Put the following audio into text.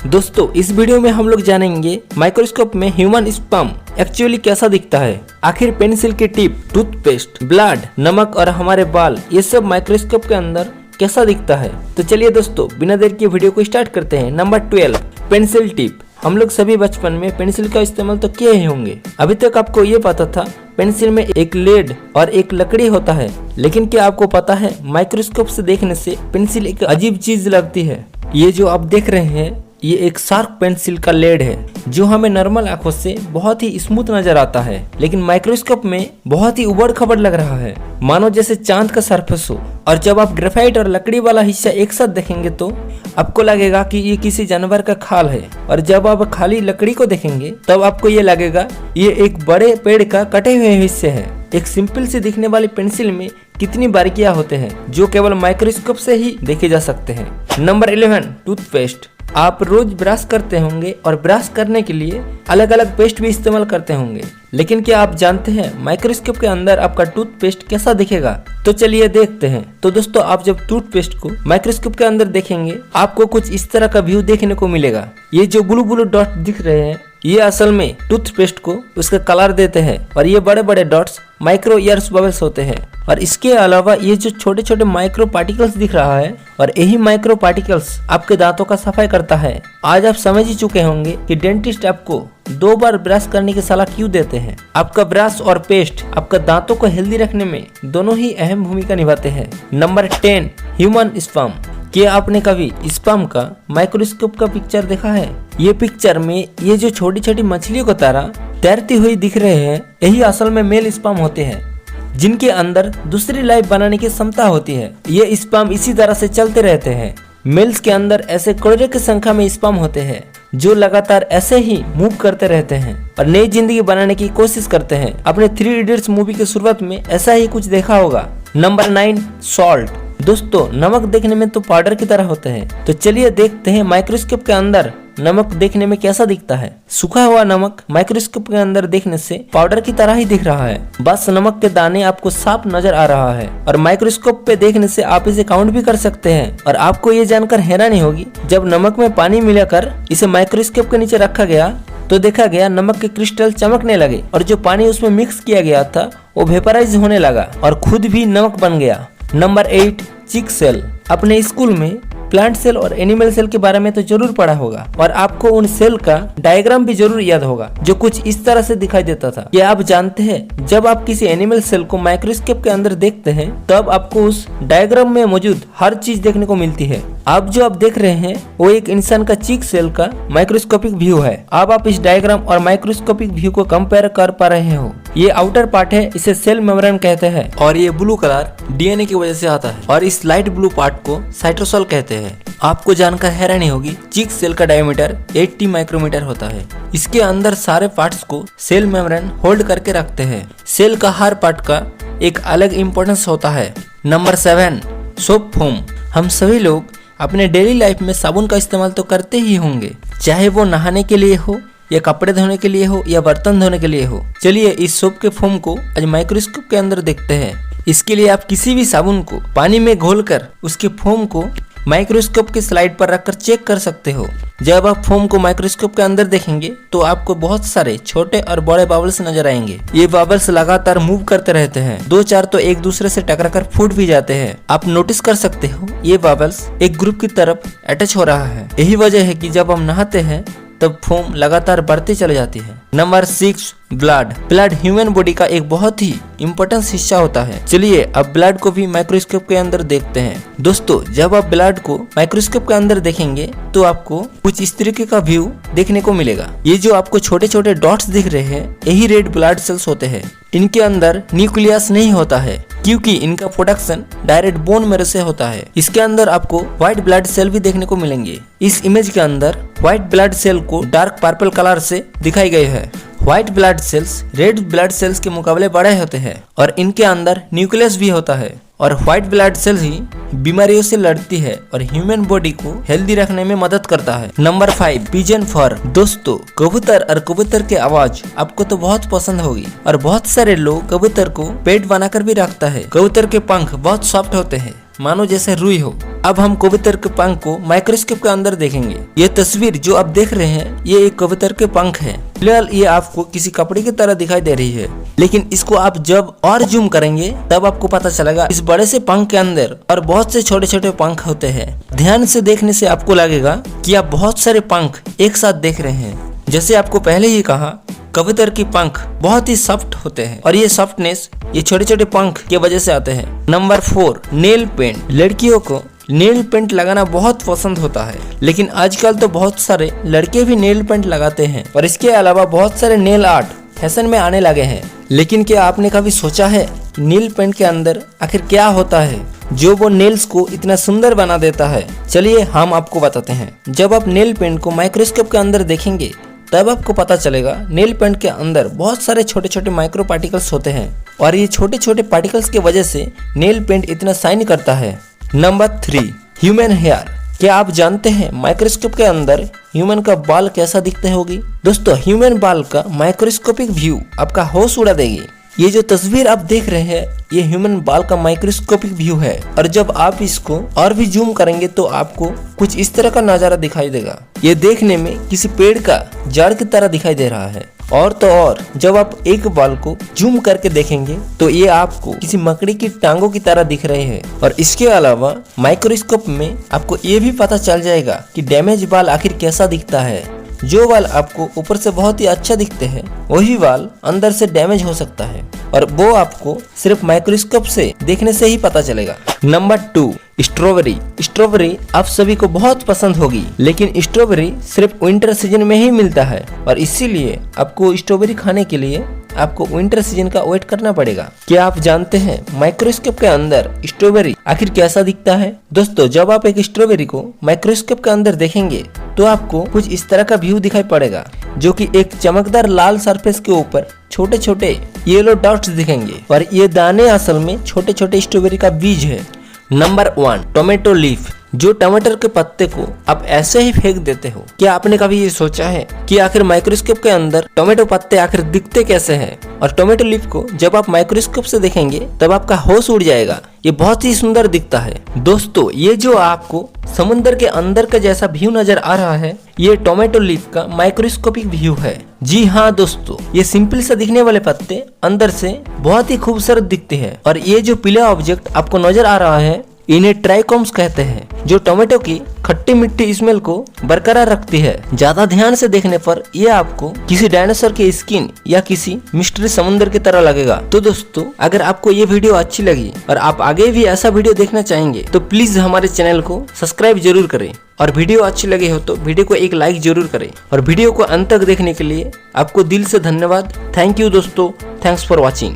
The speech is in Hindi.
दोस्तों इस वीडियो में हम लोग जानेंगे माइक्रोस्कोप में ह्यूमन स्पर्म एक्चुअली कैसा दिखता है। आखिर पेंसिल की टिप, टूथपेस्ट, ब्लड, नमक और हमारे बाल ये सब माइक्रोस्कोप के अंदर कैसा दिखता है। तो चलिए दोस्तों बिना देर के वीडियो को स्टार्ट करते हैं। Number 12, pencil tip. हम लोग सभी बचपन में पेंसिल का इस्तेमाल तो किए ही होंगे। अभी तक आपको ये पता था पेंसिल में एक लेड और एक लकड़ी होता है, लेकिन क्या आपको पता है माइक्रोस्कोप से देखने से पेंसिल एक अजीब चीज लगती है। ये जो आप देख रहे हैं ये एक शार्प पेंसिल का लेड है जो हमें नॉर्मल आंखों से बहुत ही स्मूथ नजर आता है, लेकिन माइक्रोस्कोप में बहुत ही उबड़ खबड़ लग रहा है, मानो जैसे चांद का सरफेस हो। और जब आप ग्रेफाइट और लकड़ी वाला हिस्सा एक साथ देखेंगे तो आपको लगेगा कि ये किसी जानवर का खाल है, और जब आप खाली लकड़ी को देखेंगे तब आपको ये लगेगा ये एक बड़े पेड़ का कटे हुए हिस्से है। एक सिंपल से दिखने वाली पेंसिल में कितनी बारीकियां होते हैं जो केवल माइक्रोस्कोप से ही देखे जा सकते हैं। Number 11, toothpaste. आप रोज ब्रश करते होंगे और ब्रश करने के लिए अलग अलग पेस्ट भी इस्तेमाल करते होंगे, लेकिन क्या आप जानते हैं माइक्रोस्कोप के अंदर आपका टूथपेस्ट कैसा दिखेगा? तो चलिए देखते हैं। तो दोस्तों आप जब टूथपेस्ट को माइक्रोस्कोप के अंदर देखेंगे आपको कुछ इस तरह का व्यू देखने को मिलेगा। ये जो ब्लू ब्लू डॉट दिख रहे हैं ये असल में टूथपेस्ट को उसका कलर देते हैं, और ये बड़े बड़े डॉट्स माइक्रो एयर्स बबल्स होते हैं। और इसके अलावा ये जो छोटे छोटे माइक्रो पार्टिकल्स दिख रहा है, और यही माइक्रो पार्टिकल्स आपके दांतों का सफाई करता है। आज आप समझ ही चुके होंगे कि डेंटिस्ट आपको 2 बार ब्रश करने की सलाह क्यों देते हैं। आपका ब्रश और पेस्ट आपका दांतों को हेल्दी रखने में दोनों ही अहम भूमिका निभाते हैं। Number 10, human sperm. क्या आपने कभी स्पर्म का माइक्रोस्कोप का पिक्चर देखा है? ये पिक्चर में ये जो छोटी छोटी मछलियों की तरह तैरती हुई दिख रहे हैं यही असल में मेल स्पर्म होते हैं, जिनके अंदर दूसरी लाइफ बनाने की क्षमता होती है। ये स्पर्म इसी तरह से चलते रहते हैं। मेल्स के अंदर ऐसे करोड़ों की संख्या में स्पर्म होते हैं जो लगातार ऐसे ही मूव करते रहते हैं और नई जिंदगी बनाने की कोशिश करते हैं। आपने 3 इडियट्स मूवी की शुरुआत में ऐसा ही कुछ देखा होगा। Number 9, salt. दोस्तों नमक देखने में तो पाउडर की तरह होते हैं, तो चलिए देखते हैं माइक्रोस्कोप के अंदर नमक देखने में कैसा दिखता है। सूखा हुआ नमक माइक्रोस्कोप के अंदर देखने से पाउडर की तरह ही दिख रहा है, बस नमक के दाने आपको साफ नजर आ रहा है, और माइक्रोस्कोप पे देखने से आप इसे काउंट भी कर सकते हैं। और आपको ये जानकर हैरानी होगी जब नमक में पानी मिलाकर इसे माइक्रोस्कोप के नीचे रखा गया तो देखा गया नमक के क्रिस्टल चमकने लगे, और जो पानी उसमें मिक्स किया गया था वो वेपराइज होने लगा और खुद भी नमक बन गया। नंबर 8, चिक सेल। अपने स्कूल में प्लांट सेल और एनिमल सेल के बारे में तो जरूर पढ़ा होगा, और आपको उन सेल का डायग्राम भी जरूर याद होगा जो कुछ इस तरह से दिखाई देता था। क्या आप जानते हैं जब आप किसी एनिमल सेल को माइक्रोस्कोप के अंदर देखते हैं तब आपको उस डायग्राम में मौजूद हर चीज देखने को मिलती है। आप जो आप देख रहे हैं वो एक इंसान का चीक सेल का माइक्रोस्कोपिक व्यू है। अब आप इस डायग्राम और माइक्रोस्कोपिक व्यू को कंपेयर कर पा रहे हो। ये आउटर पार्ट है, इसे सेल मेम्ब्रेन कहते हैं, और ये ब्लू कलर डीएनए की वजह से आता है, और इस लाइट ब्लू पार्ट को साइटोसोल कहते हैं। आपको जानकर हैरानी होगी चीक सेल का डायमीटर 80 माइक्रोमीटर होता है। इसके अंदर सारे पार्ट्स को सेल मेम्ब्रेन होल्ड करके रखते हैं। सेल का हर पार्ट का एक अलग इम्पोर्टेंस होता है। Number 7, soap foam. हम सभी लोग अपने डेली लाइफ में साबुन का इस्तेमाल तो करते ही होंगे, चाहे वो नहाने के लिए हो या कपड़े धोने के लिए हो या बर्तन धोने के लिए हो। चलिए इस सोप के फोम को आज माइक्रोस्कोप के अंदर देखते हैं। इसके लिए आप किसी भी साबुन को पानी में घोलकर उसके फोम को माइक्रोस्कोप की स्लाइड पर रखकर चेक कर सकते हो। जब आप फोम को माइक्रोस्कोप के अंदर देखेंगे तो आपको बहुत सारे छोटे और बड़े बबल्स नजर आएंगे। ये बबल्स लगातार मूव करते रहते हैं, 2-4 तो एक दूसरे से टकराकर फूट भी जाते हैं। आप नोटिस कर सकते हो ये बबल्स एक ग्रुप की तरफ अटैच हो रहा है। यही वजह है कि जब हम नहाते हैं तब फोम लगातार बढ़ती चली जाती है। Number 6, blood. Blood human body का एक बहुत ही इम्पोर्टेंट हिस्सा होता है। चलिए अब ब्लड को भी माइक्रोस्कोप के अंदर देखते हैं। दोस्तों जब आप ब्लड को माइक्रोस्कोप के अंदर देखेंगे तो आपको कुछ इस तरीके का व्यू देखने को मिलेगा। ये जो आपको छोटे छोटे डॉट्स दिख रहे हैं यही रेड ब्लड सेल्स होते हैं। इनके अंदर न्यूक्लियस नहीं होता है क्योंकि इनका प्रोडक्शन डायरेक्ट बोन मैरो से होता है। इसके अंदर आपको व्हाइट ब्लड सेल भी देखने को मिलेंगे। इस इमेज के अंदर व्हाइट ब्लड सेल को डार्क पर्पल कलर से दिखाई गई है। White blood cells red blood cells के मुकाबले बड़े होते हैं और इनके अंदर न्यूक्लियस भी होता है, और व्हाइट ब्लड सेल्स ही बीमारियों से लड़ती है और ह्यूमन बॉडी को हेल्दी रखने में मदद करता है। नंबर 5, पिजन फर। दोस्तों कबूतर और कबूतर की आवाज आपको तो बहुत पसंद होगी, और बहुत सारे लोग कबूतर को पेट बनाकर भी रखता है। कबूतर के पंख बहुत सॉफ्ट होते हैं मानो जैसे रुई हो। अब हम कबूतर के पंख को माइक्रोस्कोप के अंदर देखेंगे। ये तस्वीर जो आप देख रहे हैं ये एक कबूतर के पंख है। फिलहाल ये आपको किसी कपड़े की तरह दिखाई दे रही है, लेकिन इसको आप जब और जूम करेंगे तब आपको पता चलेगा इस बड़े से पंख के अंदर और बहुत से छोटे छोटे पंख होते हैं। ध्यान से देखने से आपको लगेगा कि आप बहुत सारे पंख एक साथ देख रहे हैं। जैसे आपको पहले ही कहा, कबूतर की पंख बहुत ही सॉफ्ट होते हैं और ये सॉफ्टनेस ये छोटे छोटे पंख की वजह से आते हैं। Number 4, nail paint. लड़कियों को नेल पेंट लगाना बहुत पसंद होता है, लेकिन आजकल तो बहुत सारे लड़के भी नेल पेंट लगाते हैं और इसके अलावा बहुत सारे नेल आर्ट फैशन में आने लगे हैं। लेकिन क्या आपने कभी सोचा है नेल पेंट के अंदर आखिर क्या होता है जो वो नेल्स को इतना सुंदर बना देता है? चलिए हम आपको बताते हैं। जब आप नेल पेंट को माइक्रोस्कोप के अंदर देखेंगे तब आपको पता चलेगा नेल पेंट के अंदर बहुत सारे छोटे छोटे माइक्रो पार्टिकल्स होते हैं और ये छोटे छोटे पार्टिकल्स की वजह से नेल पेंट इतना शाइन करता है। Number 3, human hair. क्या आप जानते हैं माइक्रोस्कोप के अंदर ह्यूमन का बाल कैसा दिखते होगी? दोस्तों, ह्यूमन बाल का माइक्रोस्कोपिक व्यू आपका होश उड़ा देगी। ये जो तस्वीर आप देख रहे हैं ये ह्यूमन बाल का माइक्रोस्कोपिक व्यू है और जब आप इसको और भी जूम करेंगे तो आपको कुछ इस तरह का नजारा दिखाई देगा। ये देखने में किसी पेड़ का जड़ की तरह दिखाई दे रहा है। और तो और जब आप एक बाल को जूम करके देखेंगे तो ये आपको किसी मकड़ी की टांगों की तरह दिख रहे हैं। और इसके अलावा माइक्रोस्कोप में आपको ये भी पता चल जाएगा कि डैमेज बाल आखिर कैसा दिखता है। जो बाल आपको ऊपर से बहुत ही अच्छा दिखते हैं वही बाल अंदर से डैमेज हो सकता है और वो आपको सिर्फ माइक्रोस्कोप से देखने से ही पता चलेगा। Number 2, strawberry. स्ट्रॉबेरी आप सभी को बहुत पसंद होगी, लेकिन स्ट्रॉबेरी सिर्फ विंटर सीजन में ही मिलता है और इसीलिए आपको स्ट्रॉबेरी खाने के लिए आपको विंटर सीजन का वेट करना पड़ेगा। क्या आप जानते हैं माइक्रोस्कोप के अंदर स्ट्रॉबेरी आखिर कैसा दिखता है? दोस्तों, जब आप एक स्ट्रॉबेरी को माइक्रोस्कोप के अंदर देखेंगे तो आपको कुछ इस तरह का व्यू दिखाई पड़ेगा, जो कि एक चमकदार लाल सरफेस के ऊपर छोटे छोटे येलो डॉट्स दिखेंगे और ये दाने असल में छोटे छोटे स्ट्रॉबेरी का बीज है। Number 1, tomato leaf. जो टमाटर के पत्ते को आप ऐसे ही फेंक देते हो, क्या आपने कभी ये सोचा है कि आखिर माइक्रोस्कोप के अंदर टोमेटो पत्ते आखिर दिखते कैसे हैं? और टोमेटो लीफ को जब आप माइक्रोस्कोप से देखेंगे तब आपका होश उड़ जाएगा। ये बहुत ही सुंदर दिखता है। दोस्तों, ये जो आपको समुद्र के अंदर का जैसा व्यू नजर आ रहा है ये टोमेटो लीफ का माइक्रोस्कोपिक व्यू है। जी हाँ दोस्तों, ये सिंपल सा दिखने वाले पत्ते अंदर से बहुत ही खूबसूरत दिखते हैं और ये जो पीला ऑब्जेक्ट आपको नजर आ रहा है इन्हें ट्राइकोम्स कहते हैं, जो टोमेटो की खट्टी मिट्टी स्मेल को बरकरार रखती है। ज्यादा ध्यान से देखने पर ये आपको किसी डायनासोर की स्किन या किसी मिस्ट्री समुद्र की तरह लगेगा। तो दोस्तों, अगर आपको ये वीडियो अच्छी लगी और आप आगे भी ऐसा वीडियो देखना चाहेंगे तो प्लीज हमारे चैनल को सब्सक्राइब जरूर करें और वीडियो अच्छी लगी हो तो वीडियो को एक लाइक जरूर करें। और वीडियो को अंत तक देखने के लिए आपको दिल से धन्यवाद। थैंक यू दोस्तों, थैंक्स फॉर वॉचिंग।